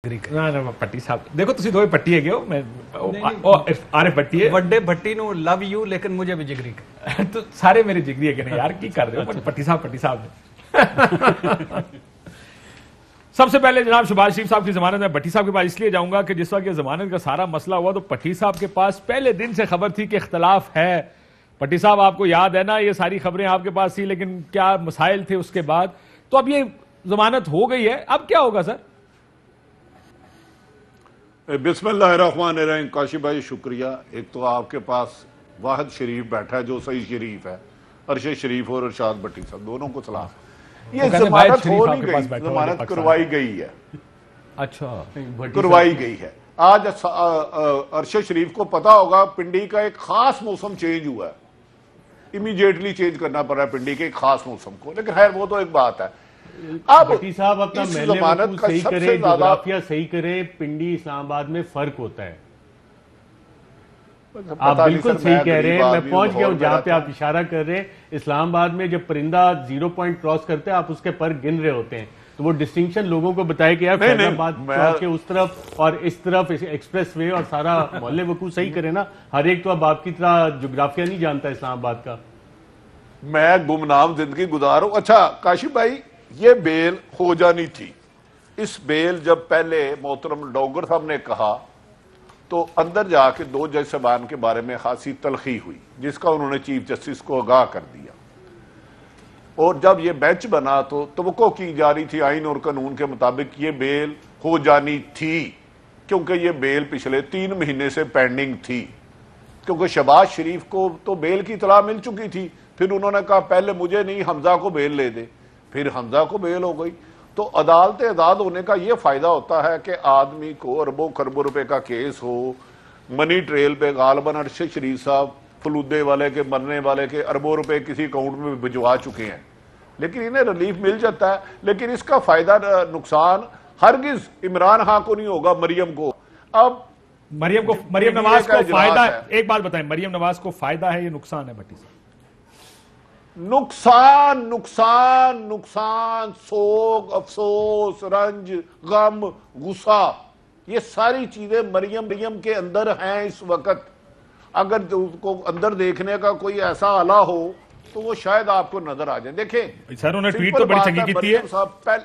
پٹی صاحب دیکھو تسی دوویں پٹی ہے گیو میں عارف پٹی ہے وڈے بھٹی نو لو یو لیکن مجھے بھی جگری تو سارے میرے جگری ہے کہ نہیں یار کی کر رہے ہو پٹی صاحب سب سے پہلے جناب شہباز شریف صاحب کی ضمانت میں بھٹی صاحب کے پاس اس لیے جاؤں گا کہ جس وقت یہ ضمانت کا سارا مسئلہ ہوا تو بھٹی صاحب کے پاس پہلے دن سے خبر تھی کہ اختلاف ہے. بھٹی صاحب آپ کو یاد ہے نا یہ ساری خبریں آپ کے پاس تھی لیکن کیا مسائل تھے اس کے بعد, تو اب یہ ضمانت ہو گئی ہے, اب کیا ہوگا سر؟ بسم اللہ الرحمن الرحیم. کاشی بھائی شکریہ. ایک تو آپ کے پاس واحد شریف بیٹھا ہے جو صحیح شریف ہے, ارشد شریف اور ارشاد بھٹی صاحب دونوں کو سلام. یہ ضمانت ہو نہیں گئی, ضمانت کروائی گئی ہے. اچھا کروائی گئی ہے. آج ارشد شریف کو پتا ہوگا پنڈی کا ایک خاص موسم چینج ہوا ہے, امیجیٹلی چینج کرنا پڑ رہا ہے پنڈی کے ایک خاص موسم کو, لیکن خیر وہ تو ایک بات ہے. اب بھٹی صاحب اپنا محلے وقوع صحیح کرے, جغرافیہ صحیح کرے, پنڈی اسلام آباد میں فرق ہوتا ہے. آپ بالکل صحیح کہہ رہے ہیں, میں پہنچ گیا ہوں جہاں پہ آپ اشارہ کر رہے ہیں. اسلام آباد میں جب پرندہ 0 پوائنٹ کراس کرتے ہیں آپ اس کے پر گن رہے ہوتے ہیں, تو وہ ڈسٹنکشن لوگوں کو بتائے کہ یار فیض آباد چوک کے اس طرف اور اس طرف ایکسپریس وے اور سارا محلے وقوع صحیح کرے نا. ہر ایک تو اب آپ کی طرح جغرافیہ نہیں جانتا اسلام آباد کا. میں گمنام زندگی گزاروں. اچھا کاشی بھائی, یہ بیل ہو جانی تھی. اس بیل جب پہلے محترم ڈوگر صاحب نے کہا تو اندر جا کے 2 جج صاحبان کے بارے میں خاصی تلخی ہوئی, جس کا انہوں نے چیف جسٹس کو آگاہ کر دیا. اور جب یہ بینچ بنا تو توقع کی جا رہی تھی آئین اور قانون کے مطابق یہ بیل ہو جانی تھی, کیونکہ یہ بیل پچھلے 3 مہینے سے پینڈنگ تھی. کیونکہ شہباز شریف کو تو بیل کی اطلاع مل چکی تھی, پھر انہوں نے کہا پہلے مجھے نہیں حمزہ کو بیل لے دے, پھر حمزہ کو بیل ہو گئی. تو عدالت آزاد ہونے کا یہ فائدہ ہوتا ہے کہ آدمی کو اربوں خربوں روپے کا کیس ہو, منی ٹریل پہ غالباً ارشد شریف صاحب فلودے والے کے مرنے والے کے اربوں روپے کسی اکاؤنٹ میں بھجوا چکے ہیں, لیکن انہیں ریلیف مل جاتا ہے. لیکن اس کا فائدہ نقصان ہرگز عمران خان کو نہیں ہوگا, مریم کو. اب مریم نواز کو فائدہ ہے, ایک بات بتائیں, مریم نواز کو فائدہ ہے یا نقصان ہے بھٹی صاحب؟ نقصان نقصان نقصان, سوگ, افسوس, رنج, غم, غصہ, یہ ساری چیزیں مریم کے اندر ہیں اس وقت. اگر اس کو اندر دیکھنے کا کوئی ایسا آلہ ہو تو وہ شاید آپ کو نظر آ جائے. دیکھیں سر انہوں نے ٹویٹ تو بڑی چنگی کی ہے.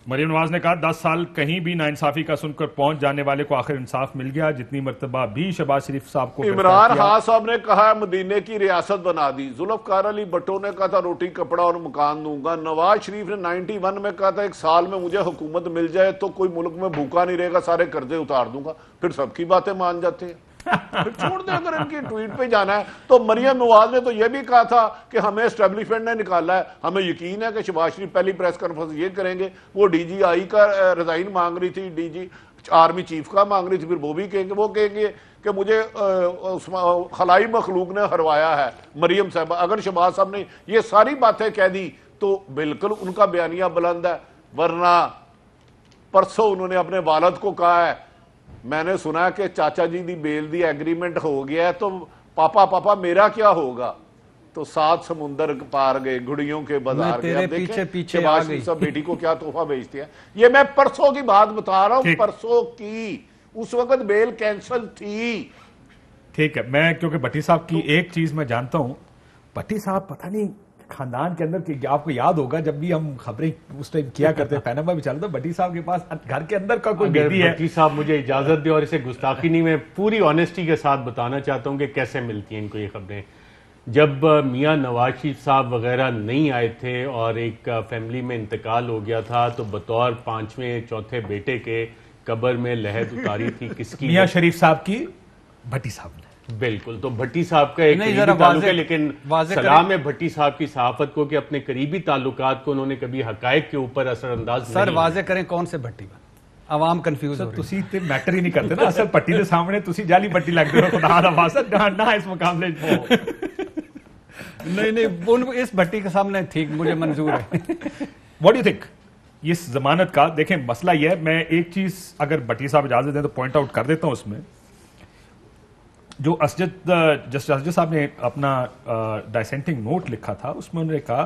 مریم نواز نے کہا 10 سال کہیں بھی ناانصافی کا سن کر پہنچ جانے والے کو آخر انصاف مل گیا. جتنی مرتبہ بھی شہباز شریف صاحب کو عمران خان صاحب نے کہا ہے مدینے کی ریاست بنا دی, ذوالفقار علی بھٹو نے کہا تھا روٹی کپڑا اور مکان دوں گا, نواز شریف نے 91 میں کہا تھا 1 سال میں مجھے حکومت مل جائے تو کوئی ملک میں بھوکا نہیں رہے گا, سارے قرضے اتار دوں گا. پھر سب کی باتیں مان جاتے ہیں. پھر چھوڑ دیں اگر ان کی ٹویٹ پہ جانا ہے. تو مریم نواز نے تو یہ بھی کہا تھا کہ ہمیں اسٹیبلشمنٹ نے نکالا ہے, ہمیں یقین ہے کہ شہباز شریف پہلی پریس کانفرنس یہ کریں گے. وہ ڈی جی آئی کا ریزائن مانگ رہی تھی, ڈی جی آرمی چیف کا مانگ رہی تھی, پھر وہ بھی کہیں گے کہ مجھے خلائی مخلوق نے ہروایا ہے مریم صاحبہ. اگر شہباز صاحب نے یہ ساری باتیں کہہ دی تو بالکل ان کا بیانیہ بلند ہے. ورنہ پرسوں انہوں نے اپنے والد کو کہا ہے میں نے سنا کہ چاچا جی دی بیل دی ایگریمنٹ ہو گیا ہے تو پاپا میرا کیا ہوگا. تو 7 سمندر پار گئے, گھڑیوں کے بازار گئے. اب دیکھیں شہباز شریف صاحب بیٹی کو کیا تحفہ بھیجتے ہیں. یہ میں پرسوں کی بات بتا رہا ہوں, پرسوں کی, اس وقت بیل کینسل تھی. ٹھیک ہے, میں کیونکہ بھٹی صاحب کی ایک چیز میں جانتا ہوں, بھٹی صاحب پتہ نہیں خاندان کے اندر کہ آپ کو یاد ہوگا جب بھی ہم خبریں اس ٹائم کیا کرتے ہیں پینما بھی چلتا, بھٹی صاحب کے پاس گھر کے اندر کا کوئی بیٹی ہے. بھٹی صاحب مجھے اجازت دے اور اسے گستاخی نہیں, میں پوری آنیسٹی کے ساتھ بتانا چاہتا ہوں کہ کیسے ملتی ہیں ان کو یہ خبریں. جب میاں نواز شریف صاحب وغیرہ نہیں آئے تھے اور ایک فیملی میں انتقال ہو گیا تھا تو بطور 5ویں 4تھے بیٹے کے قبر میں لحد اتاری تھی کس کی؟ میاں شریف صاحب کی بھٹی صاحب نے. بالکل, تو بھٹی صاحب کا ایک قریبی تعلق ہے, لیکن سلام ہے بھٹی صاحب کی صحافت کو کہ اپنے قریبی تعلقات کو انہوں نے کبھی حقائق کے اوپر اثر انداز سر واضح کریں کون سے بھٹی بن, عوام کنفیوز ہو رہی ہے. تسی تے میٹر ہی نہیں کرتے نا اصل پٹی دے سامنے تسی جعلی بھٹی لگتے ہو. خدا دا واسطہ نہ اس مقابلے نہیں اس بھٹی کے سامنے ٹھیک مجھے منظور ہے. واٹ یو تھنک اس ضمانت کا؟ دیکھیں مسئلہ یہ ہے, میں ایک چیز اگر بھٹی صاحب اجازت دیں تو پوائنٹ آؤٹ کر دیتا ہوں. اس میں جو جسٹس اسجد صاحب نے اپنا ڈائسینٹنگ نوٹ لکھا تھا اس میں انہوں نے کہا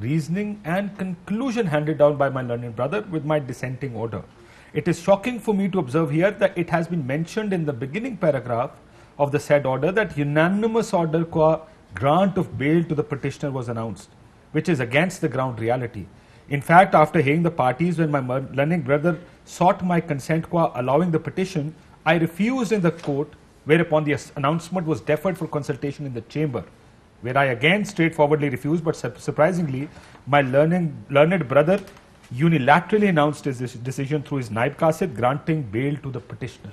reasoning and conclusion handed down by my learned brother with my dissenting order. It is shocking for me to observe here that it has been mentioned in the beginning paragraph of the said order that unanimous order qua grant of bail to the petitioner was announced, which is against the ground reality. In fact, after hearing the parties, when my learned brother sought my consent qua allowing the petition, I refused in the court, whereupon the announcement was deferred for consultation in the chamber, where I again straightforwardly refused, but surprisingly, my learned brother unilaterally announced his decision through his naib qasid granting bail to the petitioner.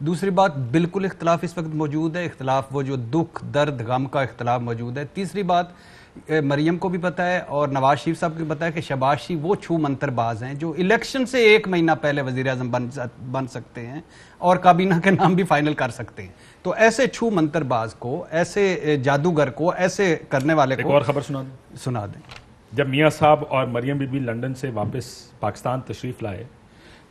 دوسری بات بالکل اختلاف اس وقت موجود ہے، اختلاف وہ جو دکھ درد غم کا اختلاف موجود ہے۔ تیسری بات مریم کو بھی پتہ ہے اور نواز شریف صاحب کو بھی پتہ ہے کہ شہباز شریف وہ چھو منتر باز ہیں جو الیکشن سے 1 مہینہ پہلے وزیر اعظم بن سکتے ہیں اور کابینہ کے نام بھی فائنل کر سکتے ہیں۔ تو ایسے چھو منتر باز کو، ایسے جادوگر کو، ایسے کرنے والے کو ایک اور خبر سنا دیں۔ جب میاں صاحب اور مریم بی بی لندن سے واپس پاکستان تشریف لائے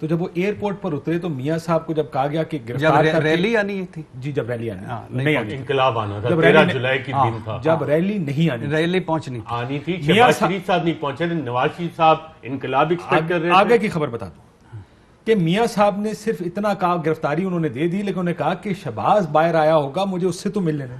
تو جب وہ ایئرپورٹ پر اترے تو میاں صاحب کو جب کہا گیا کہ گرفتار جب ریلی آنی تھی، جی جب ریلی آنی نہیں انقلاب آنا تھا، 13 جولائی کی دن تھا، جب ریلی نہیں ریلی پہنچنی آنی تھی، شہباز شریف صاحب نہیں پہنچے تھے، نواز شریف صاحب انقلاب ایکسپیکٹ کر رہے تھے۔ آگے کی خبر بتا دوں کہ میاں صاحب نے صرف اتنا کہا، گرفتاری انہوں نے دے دی، لیکن انہوں نے کہا کہ شہباز باہر آیا ہوگا، مجھے اس سے تو مل لینا۔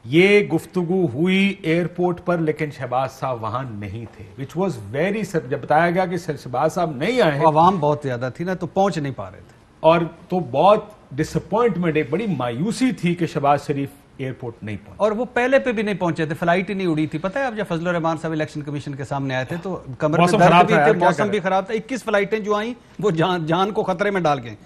یہ گفتگو ہوئی ایئرپورٹ پر لیکن شہباز صاحب وہاں نہیں تھے، which was very جب بتایا گیا کہ شہباز صاحب نہیں آئے ہیں، عوام بہت زیادہ تھی نا تو پہنچ نہیں پا رہے تھے، اور تو بہت ڈس اپوائنٹمنٹ، ایک بڑی مایوسی تھی کہ شہباز شریف ایئرپورٹ نہیں پہنچے، اور وہ پہلے پہ بھی نہیں پہنچے تھے، فلائٹ ہی نہیں اڑی تھی۔ پتہ ہے اب جب فضل الرحمان صاحب الیکشن کمیشن کے سامنے آئے تھے تو کمر میں درد بھی تھے، موسم بھی خراب تھا، 21 فلائٹیں جو آئیں وہ جان کو خطرے میں ڈال گئیں۔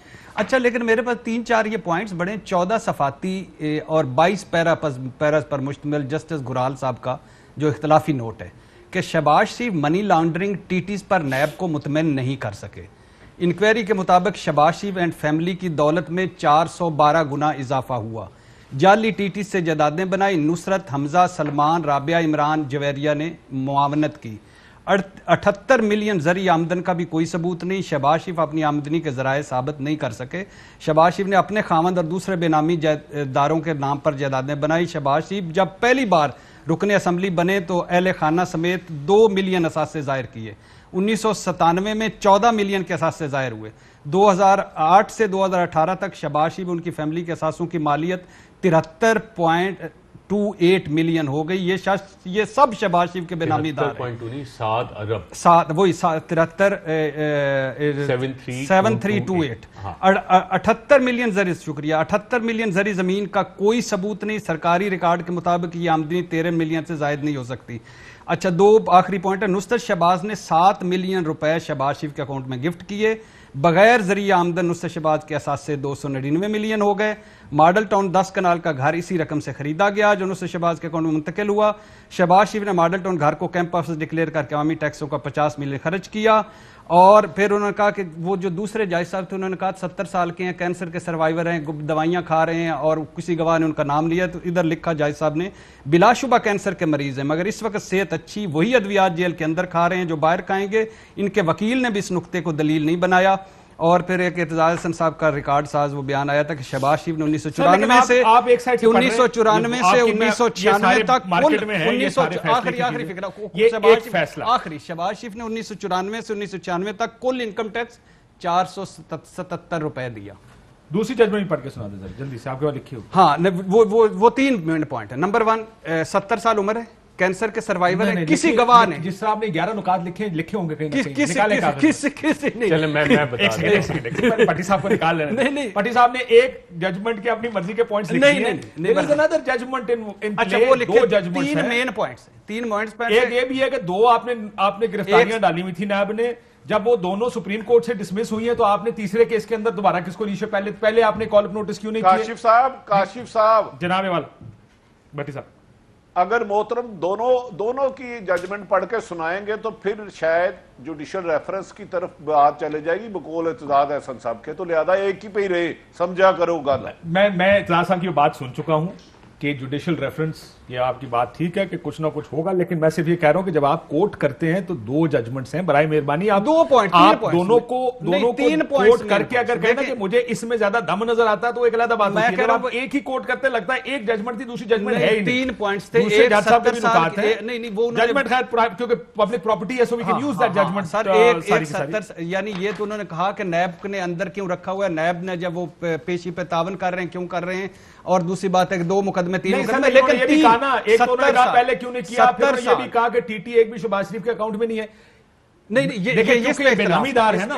اچھا لیکن میرے پاس 3-4 یہ پوائنٹس بڑے، 14 صفاتی اور 22 پیراز پر مشتمل جسٹس گرال صاحب کا جو اختلافی نوٹ ہے کہ شہباز شریف منی لانڈرنگ ٹیٹیز پر نیب کو مطمئن نہیں کر سکے۔ انکوائری کے مطابق شہباز شریف اینڈ فیملی کی دولت میں 412 گنا اضافہ ہوا، جعلی ٹیٹیز سے جائیدادیں بنائی، نصرت، حمزہ، سلمان، رابعہ، عمران، جویریہ نے معاونت کی۔ 78 ملین زرعی آمدن کا بھی کوئی ثبوت نہیں، شہباز شریف اپنی آمدنی کے ذرائع ثابت نہیں کر سکے۔ شہباز شریف نے اپنے خاوند اور دوسرے بے نامی داروں کے نام پر جائیدادیں بنائی۔ شہباز شریف جب پہلی بار رکن اسمبلی بنے تو اہل خانہ سمیت 2 ملین اثاثے ظاہر کیے، 1997 میں 14 ملین کے اثاثے ظاہر ہوئے۔ 2008 سے 2018 تک شہباز شریف ان کی فیملی کے اثاثوں کی مالیت 73.28 ملین ہو گئی۔ یہ سب شہباز شریف کے بے نامی ادارے ہیں۔ 7 ارب، وہی 7328 78 ملین زرعی، شکریہ، 78 ملین زرعی زمین کا کوئی ثبوت نہیں، سرکاری ریکارڈ کے مطابق یہ آمدنی 13 ملین سے زائد نہیں ہو سکتی۔ اچھا 2 آخری پوائنٹ ہے، نصرت شہباز نے 7 ملین روپے شہباز شریف کے اکاؤنٹ میں گفٹ کیے۔ بغیر ذریعہ آمدن نصرت شہباز کے اثاثے 299 ملین ہو گئے۔ ماڈل ٹاؤن 10 کنال کا گھر اسی رقم سے خریدا گیا جو نصرت شہباز کے اکاؤنٹ میں منتقل ہوا۔ شہباز شریف نے ماڈل ٹاؤن گھر کو کیمپ آفس ڈکلیئر کر کے عوامی ٹیکسوں کا 50 ملین خرچ کیا، اور پھر انہوں نے کہا کہ وہ جو دوسرے جج صاحب تھے انہوں نے کہا 70 سال کے ہیں، کینسر کے سروائیور ہیں، دوائیاں کھا رہے ہیں، اور کسی گواہ نے ان کا نام لیا تو ادھر لکھا جج صاحب نے بلا شبہ کینسر کے مریض ہیں مگر اس وقت صحت اچھی، وہی ادویات جیل کے اندر کھا رہے ہیں جو باہر کھائیں گے۔ ان کے وکیل نے بھی اس نقطے کو دلیل نہیں بنایا۔ اور پھر ایک اعتزاز حسن صاحب کا ریکارڈ ساز وہ بیان آیا تھا کہ شہباز شریف نے 1994 سے 1996 تک آخری شہباز شریف نے 1994 سے 1996 تک کل انکم ٹیکس 477 روپے دیا۔ دوسری ججمنٹ پڑھ کے سنا دیں جلدی سے، آپ کے بعد لکھی ہو۔ ہاں وہ 3 مین پوائنٹ ہے۔ نمبر 1 70 سال عمر ہے، کینسر کے سروائیور ہے، کسی گواہ نے، جس طرح آپ نے 11 نکات لکھے ہوں گے کہیں چلے میں بتا دوں، پٹی صاحب کو نکال لینا۔ نہیں، پٹی صاحب نے ایک ججمنٹ کے اپنی مرضی کے پوائنٹس لکھے ہیں، لیکن another judgment in play، 2 judgements ہیں، 3 مین پوائنٹس ہیں، 3 پوائنٹس۔ ایک یہ بھی ہے کہ 2 آپ نے گرفتاریاں ڈالی ہوئی تھی نیب نے، جب وہ دونوں سپریم کورٹ سے ڈسمس ہوئی ہیں تو آپ نے تیسرے کیس کے اندر دوبارہ کس کو ایشو پہلے آپ نے کال اپ نوٹس کیوں نہیں کیا؟ کاشف صاحب جناب والا بھٹی صاحب، اگر محترم دونوں کی ججمنٹ پڑھ کے سنائیں گے تو پھر شاید جوڈیشل ریفرنس کی طرف بات چلے جائے گی بقول اعتزاز احسن صاحب کے، تو لہذا ایک ہی پہ ہی رہے، سمجھا کرو گا۔ میں اعتزاز صاحب کی بات سن چکا ہوں کہ جوڈیشل ریفرنس، یہ آپ کی بات ٹھیک ہے کہ کچھ نہ کچھ ہوگا، لیکن میں صرف یہ کہہ رہا ہوں کہ جب آپ کوٹ کرتے ہیں تو 2 ججمنٹس ہیں، برائے مہربانی آپ 2 پوائنٹ دونوں کو کوٹ کر کے اگر کہنا کہ مجھے اس میں زیادہ دم نظر آتا ہے تو ایک علیحدہ بات ہوتی ہے، جب آپ ایک ہی کوٹ کرتے لگتا ہے ایک ججمنٹ تھی دوسری ججمنٹ ہے ہی نہیں۔ 3 پوائنٹس تھے، ایک 70 سال ججمنٹ خیر کیونکہ پبلک پراپرٹی ہے so we can use that judgement sir, ایک 70 یعنی یہ تو انہوں نے کہا کہ نیب نے اندر کیوں رکھا ہوا ہے، نیب نے جب وہ پیشی پہ تعاون کر رہے ہیں کیوں کر رہے ہیں، اور دوسری بات ہے کہ 2 مقدمے 3 مقدمے، لیکن یہ بھی کہا نا ایک تو انہوں نے کہا پہلے کیوں نہیں کیا، پھر یہ بھی کہا کہ ٹی ٹی ایک بھی شہباز شریف کے اکاؤنٹ میں نہیں ہے۔ نہیں یہ بینامی دار ہے نا،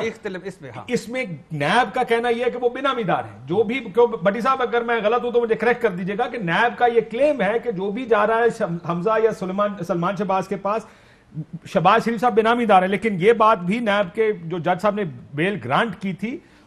اس میں نیب کا کہنا یہ ہے کہ وہ بینامی دار ہیں، جو بھی بٹی صاحب اگر میں غلط ہوں تو مجھے کریکٹ کر دیجئے گا کہ نیب کا یہ کلیم ہے کہ جو بھی جا رہا ہے حمزہ یا سلمان شہباز کے پاس، شہباز شریف صاحب بینامی دار ہے، لیکن یہ بات بھی نیب کے جو جج صاحب نے بیل گرانٹ کی تھی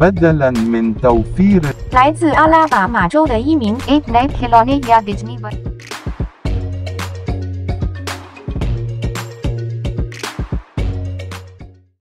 بدلاً من توفير 来自阿拉巴马州的一名 8 Night Kelowna Disney